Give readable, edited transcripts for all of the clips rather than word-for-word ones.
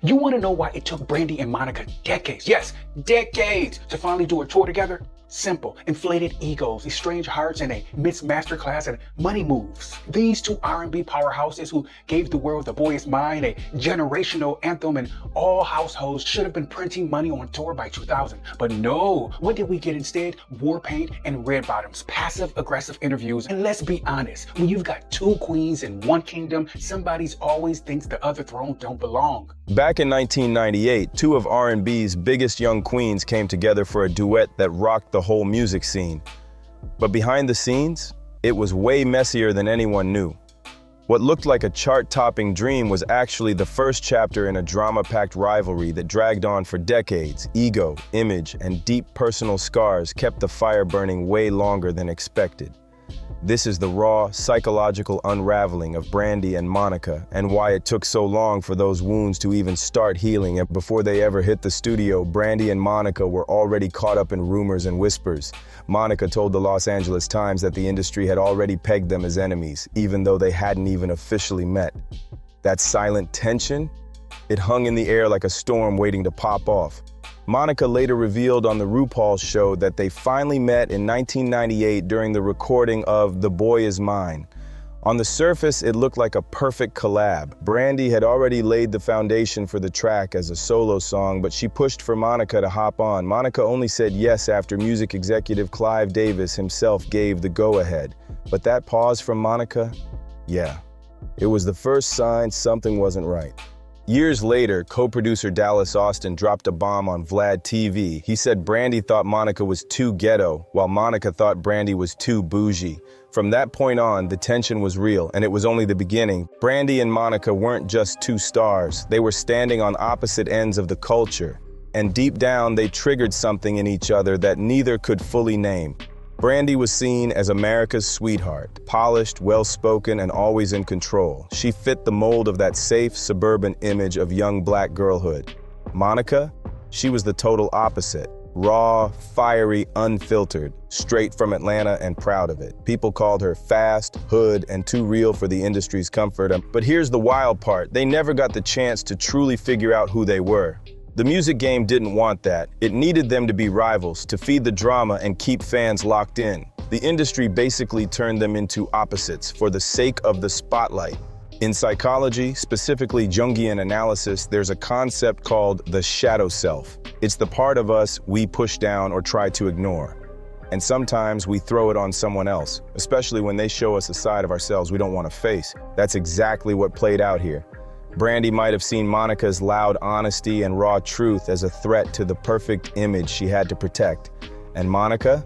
You want to know why it took Brandy and Monica decades, yes, decades, to finally do a tour together? Simple. Inflated egos, estranged hearts, and a mixed masterclass and money moves. These two R&B powerhouses who gave the world The Boy Is Mine, a generational anthem, and all households should have been printing money on tour by 2000. But no, what did we get instead? War paint and red bottoms, passive-aggressive interviews, and let's be honest, when you've got two queens in one kingdom, somebody's always thinks the other throne don't belong. Back in 1998, two of R&B's biggest young queens came together for a duet that rocked the whole music scene. But behind the scenes, it was way messier than anyone knew. What looked like a chart-topping dream was actually the first chapter in a drama-packed rivalry that dragged on for decades. Ego, image, and deep personal scars kept the fire burning way longer than expected. This is the raw, psychological unraveling of Brandy and Monica, and why it took so long for those wounds to even start healing. And before they ever hit the studio, Brandy and Monica were already caught up in rumors and whispers. Monica told the Los Angeles Times that the industry had already pegged them as enemies, even though they hadn't even officially met. That silent tension, it hung in the air like a storm waiting to pop off. Monica later revealed on the RuPaul show that they finally met in 1998 during the recording of The Boy Is Mine. On the surface, it looked like a perfect collab. Brandy had already laid the foundation for the track as a solo song, but she pushed for Monica to hop on. Monica only said yes after music executive Clive Davis himself gave the go-ahead. But that pause from Monica? Yeah, it was the first sign something wasn't right. Years later, co-producer Dallas Austin dropped a bomb on Vlad TV. He said Brandy thought Monica was too ghetto, while Monica thought Brandy was too bougie. From that point on, the tension was real, and it was only the beginning. Brandy and Monica weren't just two stars. They were standing on opposite ends of the culture. And deep down, they triggered something in each other that neither could fully name. Brandy was seen as America's sweetheart, polished, well-spoken, and always in control. She fit the mold of that safe, suburban image of young black girlhood. Monica? She was the total opposite. Raw, fiery, unfiltered, straight from Atlanta and proud of it. People called her fast, hood, and too real for the industry's comfort. But here's the wild part. They never got the chance to truly figure out who they were. The music game didn't want that. It needed them to be rivals, to feed the drama and keep fans locked in. The industry basically turned them into opposites for the sake of the spotlight. In psychology, specifically Jungian analysis, there's a concept called the shadow self. It's the part of us we push down or try to ignore. And sometimes we throw it on someone else, especially when they show us a side of ourselves we don't want to face. That's exactly what played out here. Brandy might have seen Monica's loud honesty and raw truth as a threat to the perfect image she had to protect. And Monica?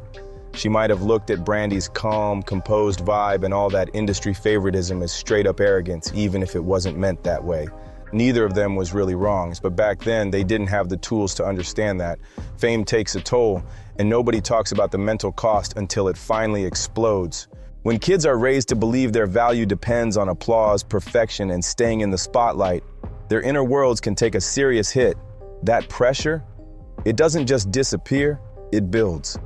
She might have looked at Brandy's calm, composed vibe and all that industry favoritism as straight-up arrogance, even if it wasn't meant that way. Neither of them was really wrong, but back then they didn't have the tools to understand that. Fame takes a toll, and nobody talks about the mental cost until it finally explodes. When kids are raised to believe their value depends on applause, perfection, and staying in the spotlight, their inner worlds can take a serious hit. That pressure, it doesn't just disappear, it builds.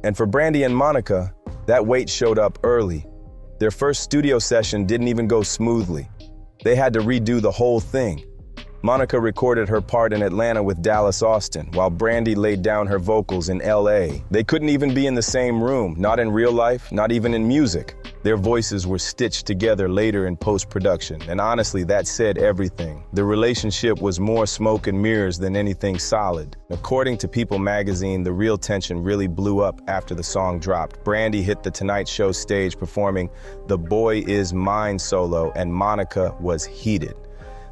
And for Brandy and Monica, that weight showed up early. Their first studio session didn't even go smoothly. They had to redo the whole thing. Monica recorded her part in Atlanta with Dallas Austin, while Brandy laid down her vocals in LA. They couldn't even be in the same room, not in real life, not even in music. Their voices were stitched together later in post-production, and honestly, that said everything. The relationship was more smoke and mirrors than anything solid. According to People magazine, the real tension really blew up after the song dropped. Brandy hit the Tonight Show stage performing The Boy Is Mine solo, and Monica was heated.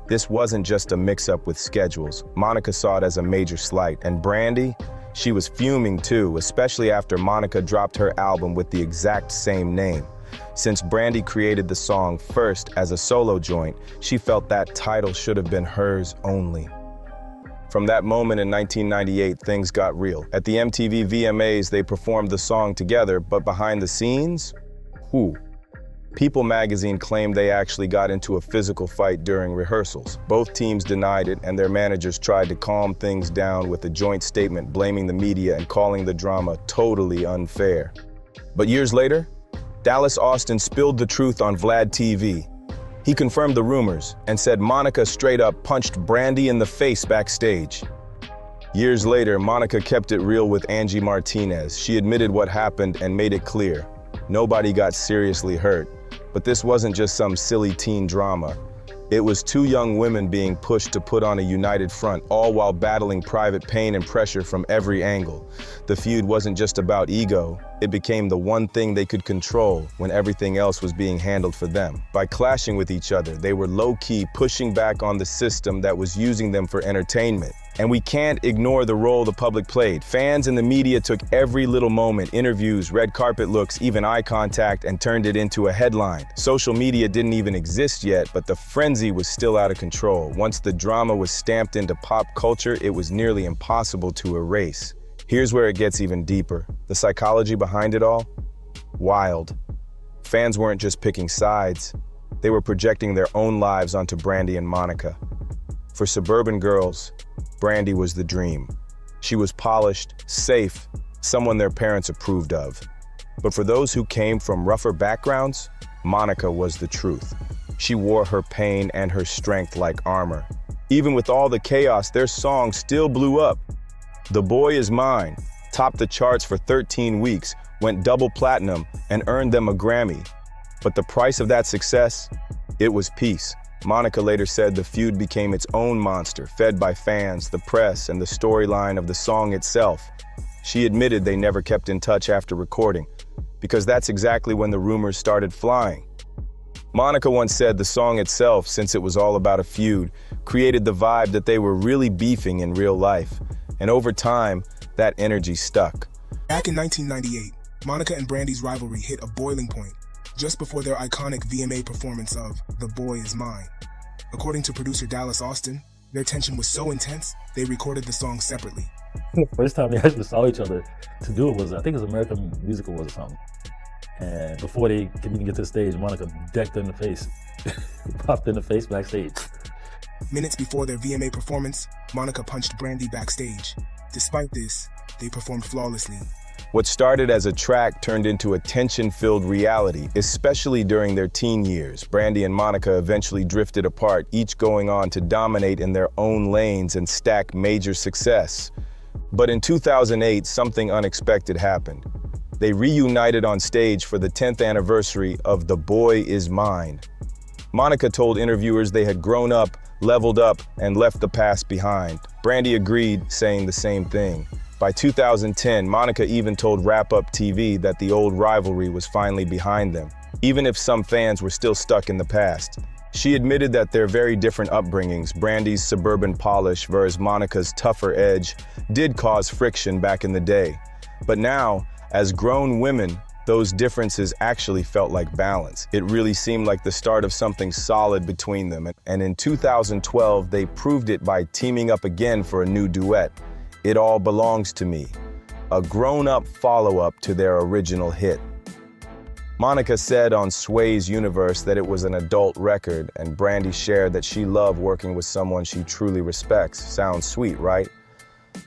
This wasn't just a mix-up with schedules. Monica saw it as a major slight, and Brandy, she was fuming too, especially after Monica dropped her album with the exact same name. Since Brandy created the song first as a solo joint, she felt that title should have been hers only. From that moment in 1998, things got real. At the MTV VMAs, they performed the song together, but behind the scenes, People magazine claimed they actually got into a physical fight during rehearsals. Both teams denied it, and their managers tried to calm things down with a joint statement blaming the media and calling the drama totally unfair. But years later, Dallas Austin spilled the truth on Vlad TV. He confirmed the rumors and said Monica straight up punched Brandy in the face backstage. Years later, Monica kept it real with Angie Martinez. She admitted what happened and made it clear. Nobody got seriously hurt, but this wasn't just some silly teen drama. It was two young women being pushed to put on a united front, all while battling private pain and pressure from every angle. The feud wasn't just about ego. It became the one thing they could control when everything else was being handled for them. By clashing with each other, they were low-key pushing back on the system that was using them for entertainment. And we can't ignore the role the public played. Fans and the media took every little moment, interviews, red carpet looks, even eye contact, and turned it into a headline. Social media didn't even exist yet, but the frenzy was still out of control. Once the drama was stamped into pop culture, it was nearly impossible to erase. Here's where it gets even deeper. The psychology behind it all? Wild. Fans weren't just picking sides. They were projecting their own lives onto Brandy and Monica. For suburban girls, Brandy was the dream. She was polished, safe, someone their parents approved of. But for those who came from rougher backgrounds, Monica was the truth. She wore her pain and her strength like armor. Even with all the chaos, their song still blew up. The Boy Is Mine topped the charts for 13 weeks, went double platinum, and earned them a Grammy. But the price of that success? It was peace. Monica later said the feud became its own monster, fed by fans, the press, and the storyline of the song itself. She admitted they never kept in touch after recording, because that's exactly when the rumors started flying. Monica once said the song itself, since it was all about a feud, created the vibe that they were really beefing in real life. And over time, that energy stuck. Back in 1998, Monica and Brandy's rivalry hit a boiling point, just before their iconic VMA performance of The Boy Is Mine. According to producer Dallas Austin, their tension was so intense, they recorded the song separately. The first time they actually saw each other to do it was, I think it was American Musical or something. And before they could even get to the stage, Monica decked her in the face, popped in the face backstage. Minutes before their VMA performance, Monica punched Brandy backstage. Despite this, they performed flawlessly. What started as a track turned into a tension-filled reality, especially during their teen years. Brandy and Monica eventually drifted apart, each going on to dominate in their own lanes and stack major success. But in 2008, something unexpected happened. They reunited on stage for the 10th anniversary of The Boy Is Mine. Monica told interviewers they had grown up, leveled up, and left the past behind. Brandy agreed, saying the same thing. By 2010, Monica even told Wrap Up TV that the old rivalry was finally behind them, even if some fans were still stuck in the past. She admitted that their very different upbringings, Brandy's suburban polish versus Monica's tougher edge, did cause friction back in the day. But now, as grown women, those differences actually felt like balance. It really seemed like the start of something solid between them. And in 2012, they proved it by teaming up again for a new duet, It All Belongs to Me, a grown-up follow-up to their original hit. Monica said on Sway's Universe that it was an adult record, and Brandy shared that she loved working with someone she truly respects. Sounds sweet, right?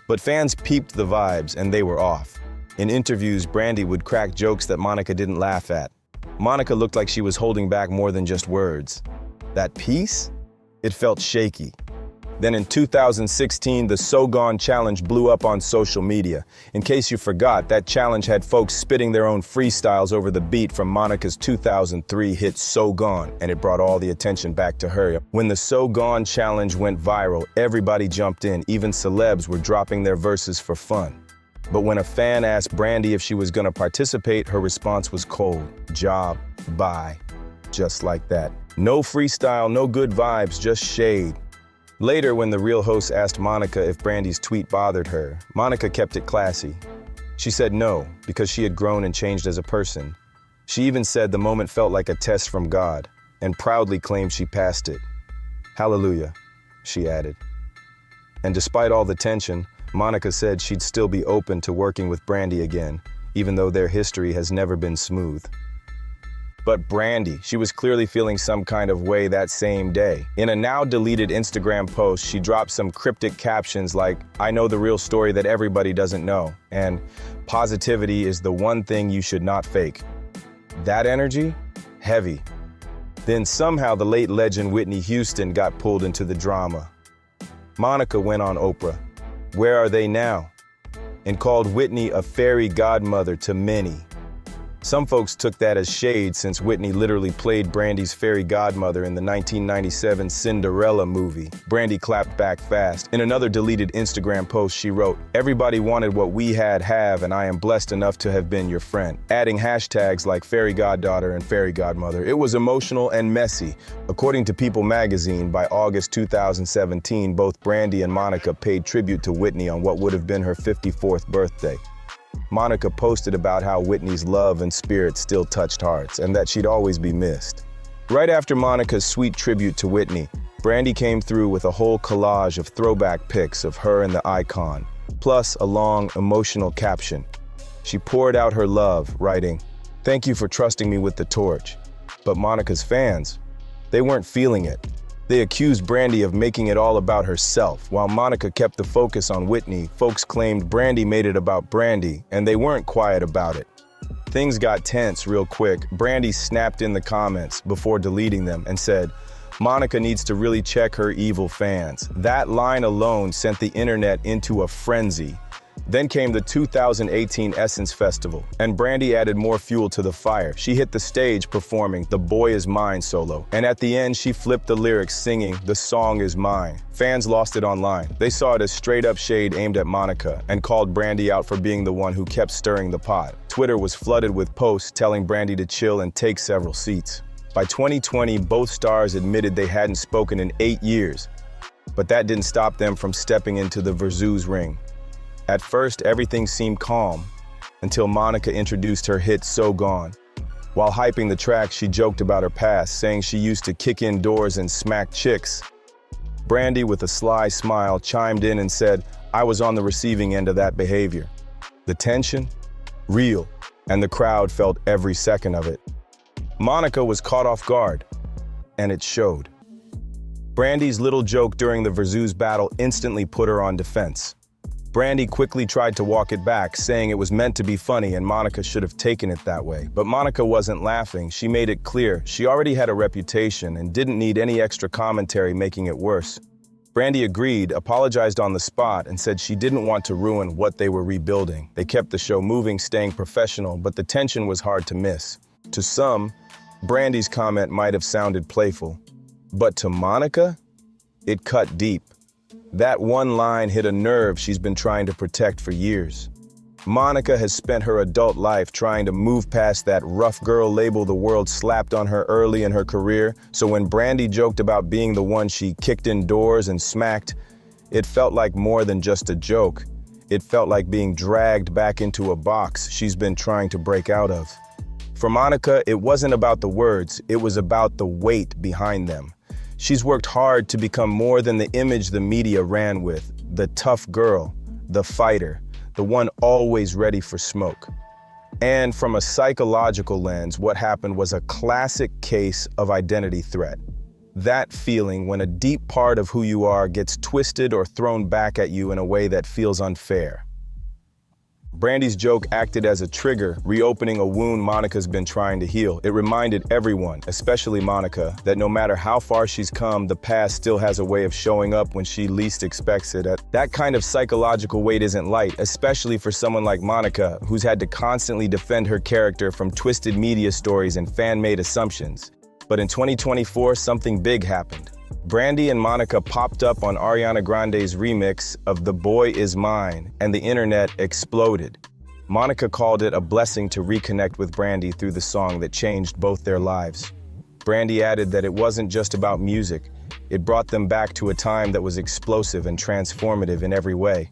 But fans peeped the vibes, and they were off. In interviews, Brandy would crack jokes that Monica didn't laugh at. Monica looked like she was holding back more than just words. That peace? It felt shaky. Then in 2016, the So Gone challenge blew up on social media. In case you forgot, that challenge had folks spitting their own freestyles over the beat from Monica's 2003 hit So Gone, and it brought all the attention back to her. When the So Gone challenge went viral, everybody jumped in. Even celebs were dropping their verses for fun. But when a fan asked Brandy if she was going to participate, her response was cold. Job, bye. Just like that. No freestyle, no good vibes, just shade. Later, when the Real host asked Monica if Brandy's tweet bothered her, Monica kept it classy. She said no, because she had grown and changed as a person. She even said the moment felt like a test from God, and proudly claimed she passed it. Hallelujah, she added. And despite all the tension, Monica said she'd still be open to working with Brandy again, even though their history has never been smooth. But Brandy, she was clearly feeling some kind of way that same day. In a now-deleted Instagram post, she dropped some cryptic captions like, "I know the real story that everybody doesn't know," and "Positivity is the one thing you should not fake." That energy? Heavy. Then somehow the late legend Whitney Houston got pulled into the drama. Monica went on Oprah, "Where Are They Now?" and called Whitney a fairy godmother to many. Some folks took that as shade since Whitney literally played Brandy's fairy godmother in the 1997 Cinderella movie. Brandy clapped back fast. In another deleted Instagram post, she wrote, "Everybody wanted what we have, and I am blessed enough to have been your friend," adding hashtags like fairy goddaughter and fairy godmother. It was emotional and messy. According to People magazine, by August 2017, both Brandy and Monica paid tribute to Whitney on what would have been her 54th birthday. Monica posted about how Whitney's love and spirit still touched hearts and that she'd always be missed. Right after Monica's sweet tribute to Whitney, Brandy came through with a whole collage of throwback pics of her and the icon, plus a long, emotional caption. She poured out her love, writing, "Thank you for trusting me with the torch." But Monica's fans, they weren't feeling it. They accused Brandy of making it all about herself. While Monica kept the focus on Whitney, folks claimed Brandy made it about Brandy, and they weren't quiet about it. Things got tense real quick. Brandy snapped in the comments before deleting them and said, "Monica needs to really check her evil fans." That line alone sent the internet into a frenzy. Then came the 2018 Essence Festival, and Brandy added more fuel to the fire. She hit the stage performing "The Boy Is Mine" solo, and at the end she flipped the lyrics singing "The Song Is Mine." Fans lost it online. They saw it as straight-up shade aimed at Monica and called Brandy out for being the one who kept stirring the pot. Twitter was flooded with posts telling Brandy to chill and take several seats. By 2020, both stars admitted they hadn't spoken in 8 years, but that didn't stop them from stepping into the Verzuz ring. At first, everything seemed calm, until Monica introduced her hit "So Gone." While hyping the track, she joked about her past, saying she used to kick in doors and smack chicks. Brandy, with a sly smile, chimed in and said, "I was on the receiving end of that behavior." The tension? Real, and the crowd felt every second of it. Monica was caught off guard, and it showed. Brandy's little joke during the Verzuz battle instantly put her on defense. Brandy quickly tried to walk it back, saying it was meant to be funny and Monica should have taken it that way. But Monica wasn't laughing. She made it clear she already had a reputation and didn't need any extra commentary making it worse. Brandy agreed, apologized on the spot, and said she didn't want to ruin what they were rebuilding. They kept the show moving, staying professional, but the tension was hard to miss. To some, Brandy's comment might have sounded playful, but to Monica, it cut deep. That one line hit a nerve she's been trying to protect for years. Monica has spent her adult life trying to move past that rough girl label the world slapped on her early in her career, so when Brandy joked about being the one she kicked in doors and smacked, it felt like more than just a joke. It felt like being dragged back into a box she's been trying to break out of. For Monica, it wasn't about the words, it was about the weight behind them. She's worked hard to become more than the image the media ran with, the tough girl, the fighter, the one always ready for smoke. And from a psychological lens, what happened was a classic case of identity threat. That feeling when a deep part of who you are gets twisted or thrown back at you in a way that feels unfair. Brandy's joke acted as a trigger, reopening a wound Monica's been trying to heal. It reminded everyone, especially Monica, that no matter how far she's come, the past still has a way of showing up when she least expects it. That kind of psychological weight isn't light, especially for someone like Monica, who's had to constantly defend her character from twisted media stories and fan-made assumptions. But in 2024, something big happened. Brandy and Monica popped up on Ariana Grande's remix of "The Boy Is Mine," and the internet exploded. Monica called it a blessing to reconnect with Brandy through the song that changed both their lives. Brandy added that it wasn't just about music. It brought them back to a time that was explosive and transformative in every way.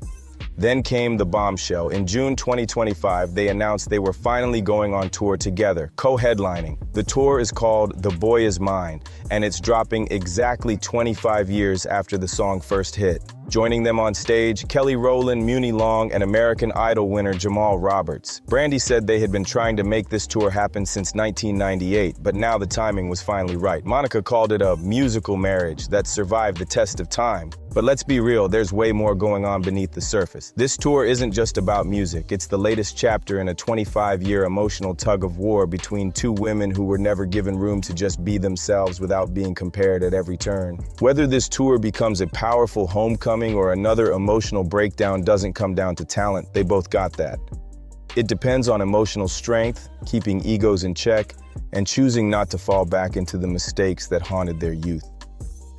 Then came the bombshell. In June 2025, they announced they were finally going on tour together, co-headlining. The tour is called "The Boy Is Mine," and it's dropping exactly 25 years after the song first hit. Joining them on stage, Kelly Rowland, Muni Long, and American Idol winner Jamal Roberts. Brandy said they had been trying to make this tour happen since 1998, but now the timing was finally right. Monica called it a musical marriage that survived the test of time. But let's be real, there's way more going on beneath the surface. stars. This tour isn't just about music, it's the latest chapter in a 25-year emotional tug of war between two women who were never given room to just be themselves without being compared at every turn. Whether this tour becomes a powerful homecoming or another emotional breakdown doesn't come down to talent, they both got that. It depends on emotional strength, keeping egos in check, and choosing not to fall back into the mistakes that haunted their youth.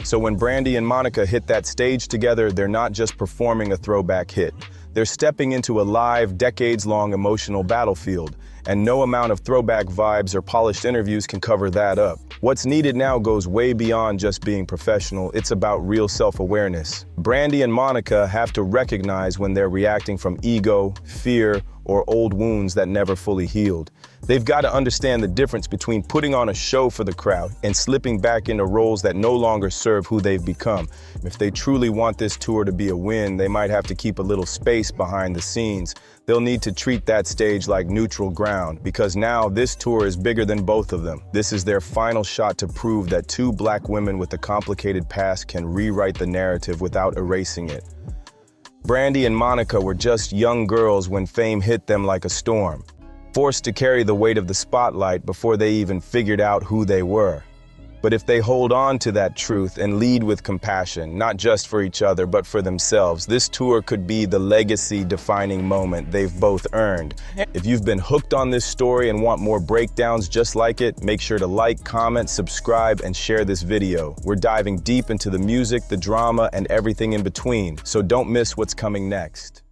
So when Brandy and Monica hit that stage together, they're not just performing a throwback hit. They're stepping into a live, decades-long emotional battlefield, and no amount of throwback vibes or polished interviews can cover that up. What's needed now goes way beyond just being professional. It's about real self-awareness. Brandy and Monica have to recognize when they're reacting from ego, fear, or old wounds that never fully healed. They've got to understand the difference between putting on a show for the crowd and slipping back into roles that no longer serve who they've become. If they truly want this tour to be a win, they might have to keep a little space behind the scenes. They'll need to treat that stage like neutral ground, because now this tour is bigger than both of them. This is their final shot to prove that two black women with a complicated past can rewrite the narrative without erasing it. Brandy and Monica were just young girls when fame hit them like a storm, forced to carry the weight of the spotlight before they even figured out who they were. But if they hold on to that truth and lead with compassion, not just for each other, but for themselves, this tour could be the legacy-defining moment they've both earned. If you've been hooked on this story and want more breakdowns just like it, make sure to like, comment, subscribe, and share this video. We're diving deep into the music, the drama, and everything in between, so don't miss what's coming next.